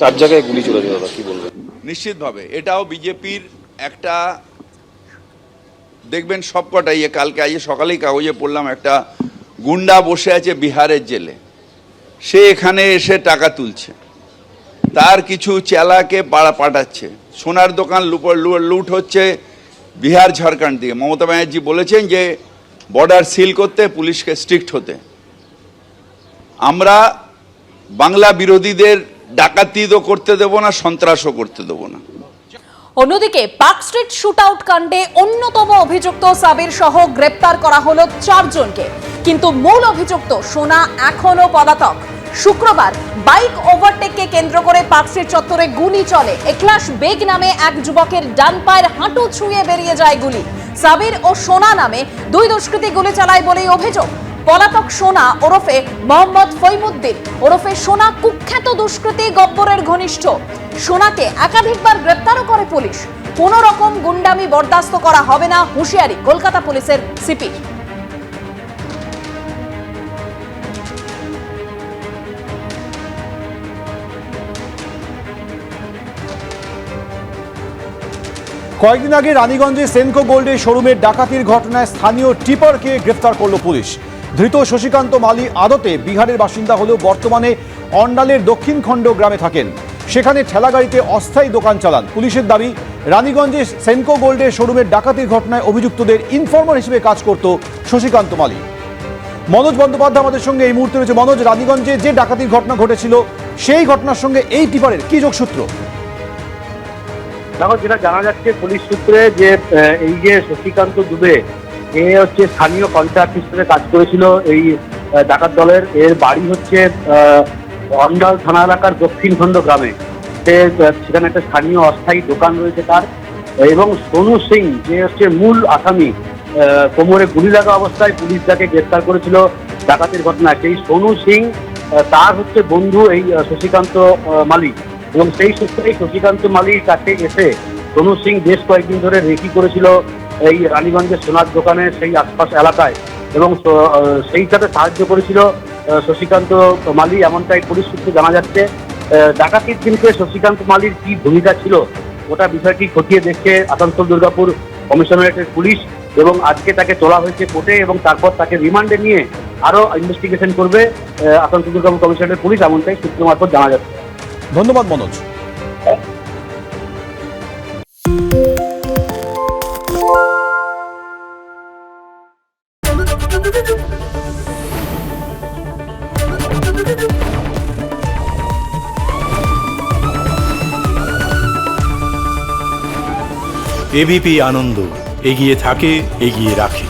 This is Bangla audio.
4 জায়গায় গুলি চলেছে, দাদা কি বলবেন? নিশ্চিতভাবে এটাও বিজেপির একটা, দেখবেন সবকটাই, কালকে আজ সকালেই কাগজে পড়লাম একটা গুন্ডা বসে আছে বিহারের জেলে, সে এখানে এসে টাকা তুলছে, তার কিছু চেলাকে পাঠাচ্ছে, সোনার দোকান লুট হচ্ছে বিহার ঝাড়খণ্ড দিয়ে। মমতা ব্যানার্জি বলেছেন যে বর্ডার সিল করতে, পুলিশকে স্ট্রিক্ট হতে। আমরা বাংলা বিরোধীদের ডাকাতিও করতে দেব না, সন্ত্রাসও করতে দেব না। অন্যদিকে পার্ক স্ট্রিট শুটআউট কাণ্ডে অন্যতম অভিযুক্ত সাবির সহ গ্রেপ্তার করা হলো 4 জনকে, কিন্তু মূল অভিযুক্ত সোনা এখনো পলাতক। শুক্রবার বাইক ওভারটেককে কেন্দ্র করে পার্কস্ট্রিট চত্বরে গুলি চলে। একলাশ বেগ নামে এক যুবকের ডান পায়ের হাঁটু ছুঁয়ে বেরিয়ে যায় গুলি। সাবির ও সোনা নামে 2 দুষ্কৃতী গুলি চালায় বলেই অভিযোগ। পলাতক সোনা ওরফে মোহাম্মদ ফৈমুদ্দিন ওরফে সোনা কুখ্যাত দুষ্কৃতী গব্বরের ঘনিষ্ঠ। সোনাকে একাধিকবার গ্রেপ্তারও করে পুলিশ। কোনো রকম গুন্ডামি বরদাস্ত করা হবে না, হুঁশিয়ারি কলকাতা পুলিশের সিপির। কয়েকদিন আগে রানীগঞ্জে সেনকো গোল্ডের শোরুমের ডাকাতির ঘটনায় স্থানীয় টিপারকে গ্রেফতার করল পুলিশ। ধৃত শশীকান্ত মালি আদতে বিহারের বাসিন্দা হলেও বর্তমানে অন্ডালের দক্ষিণখণ্ড গ্রামে থাকেন। সেখানে ঠেলাগাড়িতে অস্থায়ী দোকান চালান। পুলিশের দাবি, রানীগঞ্জে সেনকো গোল্ডের শোরুমের ডাকাতির ঘটনায় অভিযুক্তদের ইনফর্মার হিসেবে কাজ করত শশীকান্ত মালি। মনোজ বন্দ্যোপাধ্যায় আমাদের সঙ্গে এই মুহূর্তে রয়েছে। মনোজ, রানীগঞ্জে যে ডাকাতির ঘটনা ঘটেছিল সেই ঘটনার সঙ্গে এই টিপারের কি যোগসূত্র? দেখো, যেটা জানা যাচ্ছে পুলিশ সূত্রে যে এই যে শশীকান্ত দুবে, এ হচ্ছে স্থানীয় কন্ট্রাক্ট হিসেবে কাজ করেছিল এই ডাকাত দলের। এর বাড়ি হচ্ছে অন্ডাল থানা এলাকার দক্ষিণখণ্ড গ্রামে। সেখানে একটা স্থানীয় অস্থায়ী দোকান রয়েছে তার। এবং সোনু সিং যে হচ্ছে মূল আসামি, কোমরে গুলি লাগা অবস্থায় পুলিশ যাকে গ্রেপ্তার করেছিল ডাকাতির ঘটনায়, সেই সোনু সিং তার হচ্ছে বন্ধু এই শশীকান্ত মালি। এবং সেই সূত্রেই শশীকান্ত মালির কাছে এসে সোনু সিং বেশ কয়েকদিন ধরে রেকি করেছিল এই রানীগঞ্জের সোনার দোকানে সেই আশপাশ এলাকায়, এবং সেই সাথে সাহায্য করেছিল শশীকান্ত মালি, এমনটাই পুলিশ সূত্রে জানা যাচ্ছে। ডাকাতির দিনকে শশীকান্ত মালির কি ভূমিকা ছিল ওটা বিষয়টি খতিয়ে দেখছে আসানসোল দুর্গাপুর কমিশনারেটের পুলিশ, এবং আজকে তাকে তোলা হয়েছে কোর্টে এবং তারপর তাকে রিমান্ডে নিয়ে আরো ইনভেস্টিগেশন করবে আসানসোল দুর্গাপুর কমিশনারেটের পুলিশ, এমনটাই সূত্র মারফত জানা যাচ্ছে। ধন্যবাদ মনোজ। এবিপি আনন্দ, এগিয়ে থাকে, এগিয়ে রাখে।